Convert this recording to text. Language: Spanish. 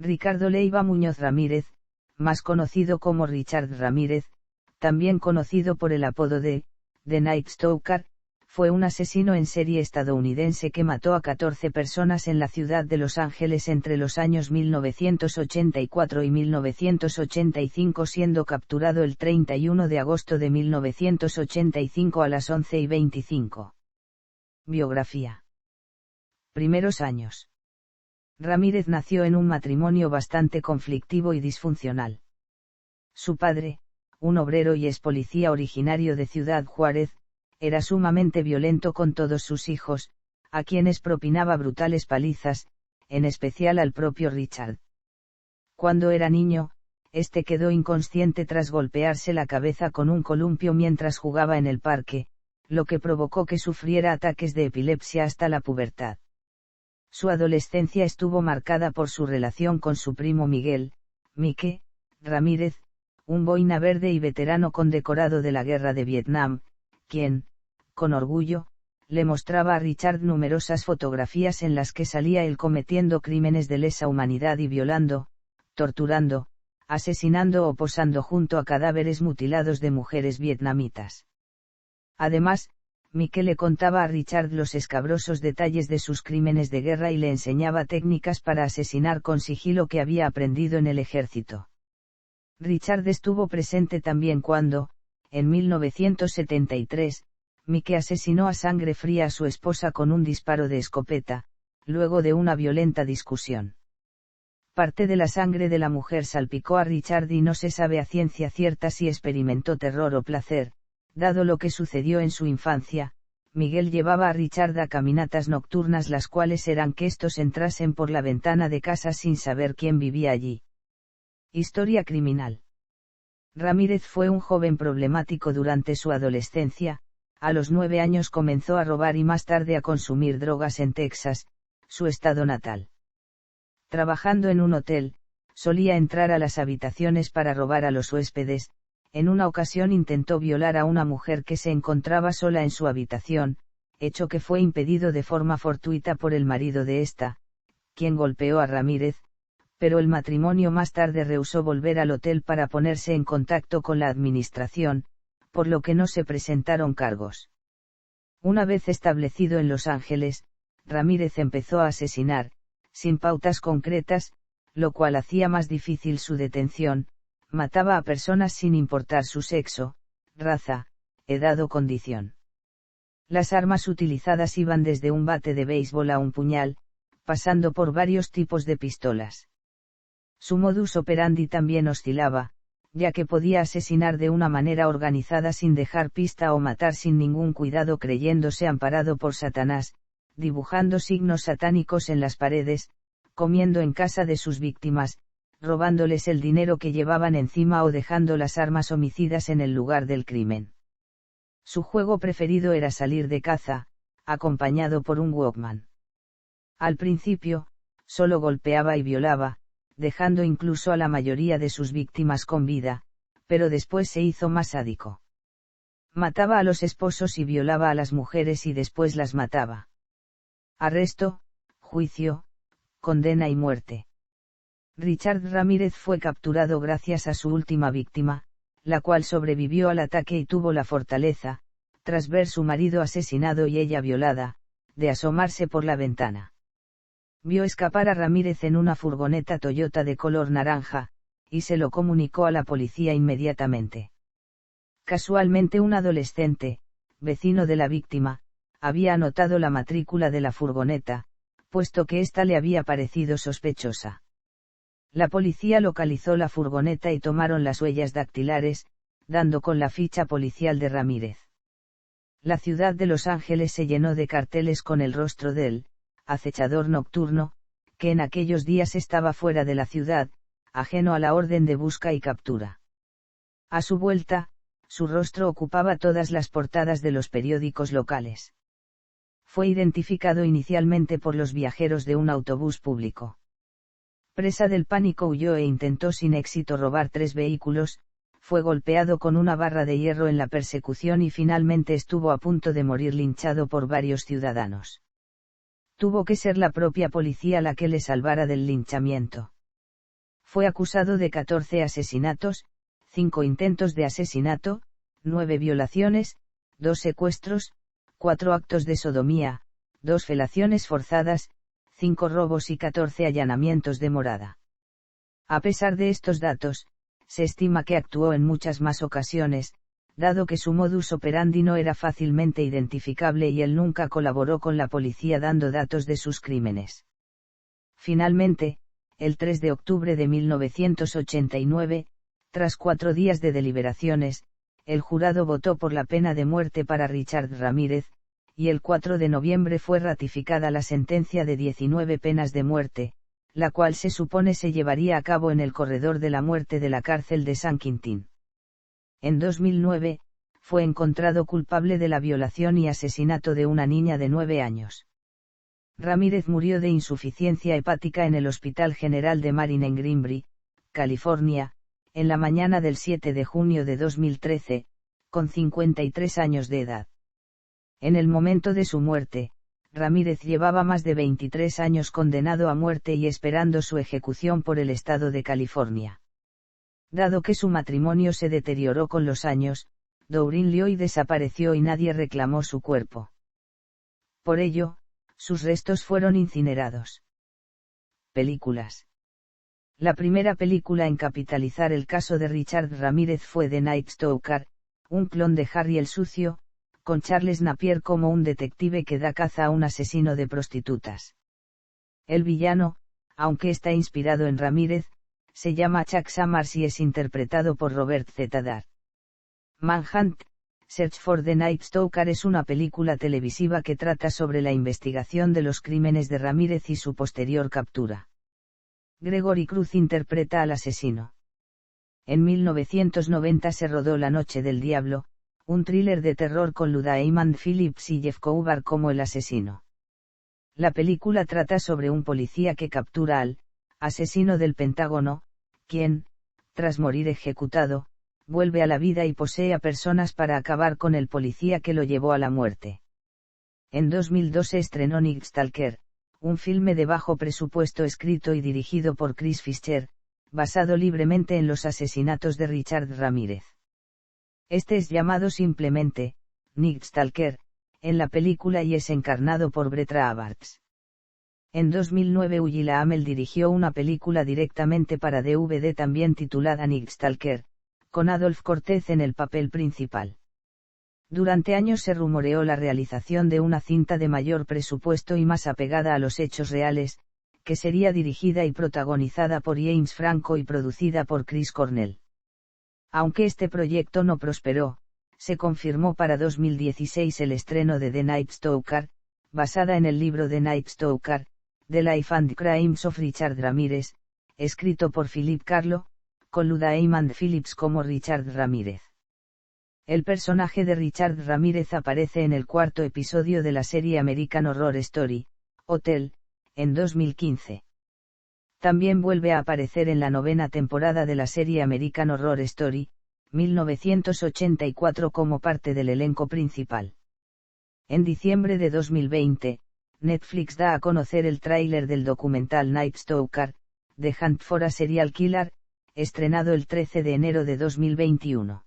Ricardo Leiva Muñoz Ramírez, más conocido como Richard Ramírez, también conocido por el apodo de The Night Stalker, fue un asesino en serie estadounidense que mató a 14 personas en la ciudad de Los Ángeles entre los años 1984 y 1985, siendo capturado el 31 de agosto de 1985 a las 11:25. Biografía. Primeros años. Ramírez nació en un matrimonio bastante conflictivo y disfuncional. Su padre, un obrero y ex policía originario de Ciudad Juárez, era sumamente violento con todos sus hijos, a quienes propinaba brutales palizas, en especial al propio Richard. Cuando era niño, este quedó inconsciente tras golpearse la cabeza con un columpio mientras jugaba en el parque, lo que provocó que sufriera ataques de epilepsia hasta la pubertad. Su adolescencia estuvo marcada por su relación con su primo Miguel, Mike, Ramírez, un boina verde y veterano condecorado de la Guerra de Vietnam, quien, con orgullo, le mostraba a Richard numerosas fotografías en las que salía él cometiendo crímenes de lesa humanidad y violando, torturando, asesinando o posando junto a cadáveres mutilados de mujeres vietnamitas. Además, Mike le contaba a Richard los escabrosos detalles de sus crímenes de guerra y le enseñaba técnicas para asesinar con sigilo que había aprendido en el ejército. Richard estuvo presente también cuando, en 1973, Mike asesinó a sangre fría a su esposa con un disparo de escopeta, luego de una violenta discusión. Parte de la sangre de la mujer salpicó a Richard y no se sabe a ciencia cierta si experimentó terror o placer. Dado lo que sucedió en su infancia, Miguel llevaba a Richard a caminatas nocturnas las cuales eran que estos entrasen por la ventana de casa sin saber quién vivía allí. Historia criminal. Ramírez fue un joven problemático durante su adolescencia. A los 9 años comenzó a robar y más tarde a consumir drogas en Texas, su estado natal. Trabajando en un hotel, solía entrar a las habitaciones para robar a los huéspedes. En una ocasión intentó violar a una mujer que se encontraba sola en su habitación, hecho que fue impedido de forma fortuita por el marido de esta, quien golpeó a Ramírez, pero el matrimonio más tarde rehusó volver al hotel para ponerse en contacto con la administración, por lo que no se presentaron cargos. Una vez establecido en Los Ángeles, Ramírez empezó a asesinar, sin pautas concretas, lo cual hacía más difícil su detención. Mataba a personas sin importar su sexo, raza, edad o condición. Las armas utilizadas iban desde un bate de béisbol a un puñal, pasando por varios tipos de pistolas. Su modus operandi también oscilaba, ya que podía asesinar de una manera organizada sin dejar pista o matar sin ningún cuidado creyéndose amparado por Satanás, dibujando signos satánicos en las paredes, comiendo en casa de sus víctimas, robándoles el dinero que llevaban encima o dejando las armas homicidas en el lugar del crimen. Su juego preferido era salir de caza, acompañado por un Walkman. Al principio, solo golpeaba y violaba, dejando incluso a la mayoría de sus víctimas con vida, pero después se hizo más sádico. Mataba a los esposos y violaba a las mujeres y después las mataba. Arresto, juicio, condena y muerte. Richard Ramírez fue capturado gracias a su última víctima, la cual sobrevivió al ataque y tuvo la fortaleza, tras ver su marido asesinado y ella violada, de asomarse por la ventana. Vio escapar a Ramírez en una furgoneta Toyota de color naranja, y se lo comunicó a la policía inmediatamente. Casualmente un adolescente, vecino de la víctima, había anotado la matrícula de la furgoneta, puesto que ésta le había parecido sospechosa. La policía localizó la furgoneta y tomaron las huellas dactilares, dando con la ficha policial de Ramírez. La ciudad de Los Ángeles se llenó de carteles con el rostro del acechador nocturno, que en aquellos días estaba fuera de la ciudad, ajeno a la orden de busca y captura. A su vuelta, su rostro ocupaba todas las portadas de los periódicos locales. Fue identificado inicialmente por los viajeros de un autobús público. Presa del pánico huyó e intentó sin éxito robar 3 vehículos, fue golpeado con una barra de hierro en la persecución y finalmente estuvo a punto de morir linchado por varios ciudadanos. Tuvo que ser la propia policía la que le salvara del linchamiento. Fue acusado de 14 asesinatos, 5 intentos de asesinato, 9 violaciones, 2 secuestros, 4 actos de sodomía, 2 felaciones forzadas, 5 robos y 14 allanamientos de morada. A pesar de estos datos, se estima que actuó en muchas más ocasiones, dado que su modus operandi no era fácilmente identificable y él nunca colaboró con la policía dando datos de sus crímenes. Finalmente, el 3 de octubre de 1989, tras 4 días de deliberaciones, el jurado votó por la pena de muerte para Richard Ramírez, y el 4 de noviembre fue ratificada la sentencia de 19 penas de muerte, la cual se supone se llevaría a cabo en el corredor de la muerte de la cárcel de San Quintín. En 2009, fue encontrado culpable de la violación y asesinato de una niña de 9 años. Ramírez murió de insuficiencia hepática en el Hospital General de Marin en Greenbury, California, en la mañana del 7 de junio de 2013, con 53 años de edad. En el momento de su muerte, Ramírez llevaba más de 23 años condenado a muerte y esperando su ejecución por el estado de California. Dado que su matrimonio se deterioró con los años, Doreen Lloyd desapareció y nadie reclamó su cuerpo. Por ello, sus restos fueron incinerados. Películas. La primera película en capitalizar el caso de Richard Ramírez fue The Night Stalker, un clon de Harry el Sucio, con Charles Napier como un detective que da caza a un asesino de prostitutas. El villano, aunque está inspirado en Ramírez, se llama Chuck Summers y es interpretado por Robert Z. Dart. Manhunt, Search for the Night Stalker es una película televisiva que trata sobre la investigación de los crímenes de Ramírez y su posterior captura. Gregory Cruz interpreta al asesino. En 1990 se rodó La Noche del Diablo, un thriller de terror con Luda Heyman Phillips y Jeff Coobar como el asesino. La película trata sobre un policía que captura al asesino del Pentágono, quien, tras morir ejecutado, vuelve a la vida y posee a personas para acabar con el policía que lo llevó a la muerte. En 2002 se estrenó Night Stalker, un filme de bajo presupuesto escrito y dirigido por Chris Fisher, basado libremente en los asesinatos de Richard Ramírez. Este es llamado simplemente Night Stalker en la película y es encarnado por Brett Roberts. En 2009 Ulla Amel dirigió una película directamente para DVD también titulada Night Stalker, con Adolph Cortez en el papel principal. Durante años se rumoreó la realización de una cinta de mayor presupuesto y más apegada a los hechos reales, que sería dirigida y protagonizada por James Franco y producida por Chris Cornell. Aunque este proyecto no prosperó, se confirmó para 2016 el estreno de The Night Stalker, basada en el libro The Night Stalker, The Life and Crimes of Richard Ramírez, escrito por Philip Carlo, con Luda Heyman Phillips como Richard Ramírez. El personaje de Richard Ramírez aparece en el 4º episodio de la serie American Horror Story, Hotel, en 2015. También vuelve a aparecer en la 9ª temporada de la serie American Horror Story, 1984 como parte del elenco principal. En diciembre de 2020, Netflix da a conocer el tráiler del documental Night Stalker, The Hunt for a Serial Killer, estrenado el 13 de enero de 2021.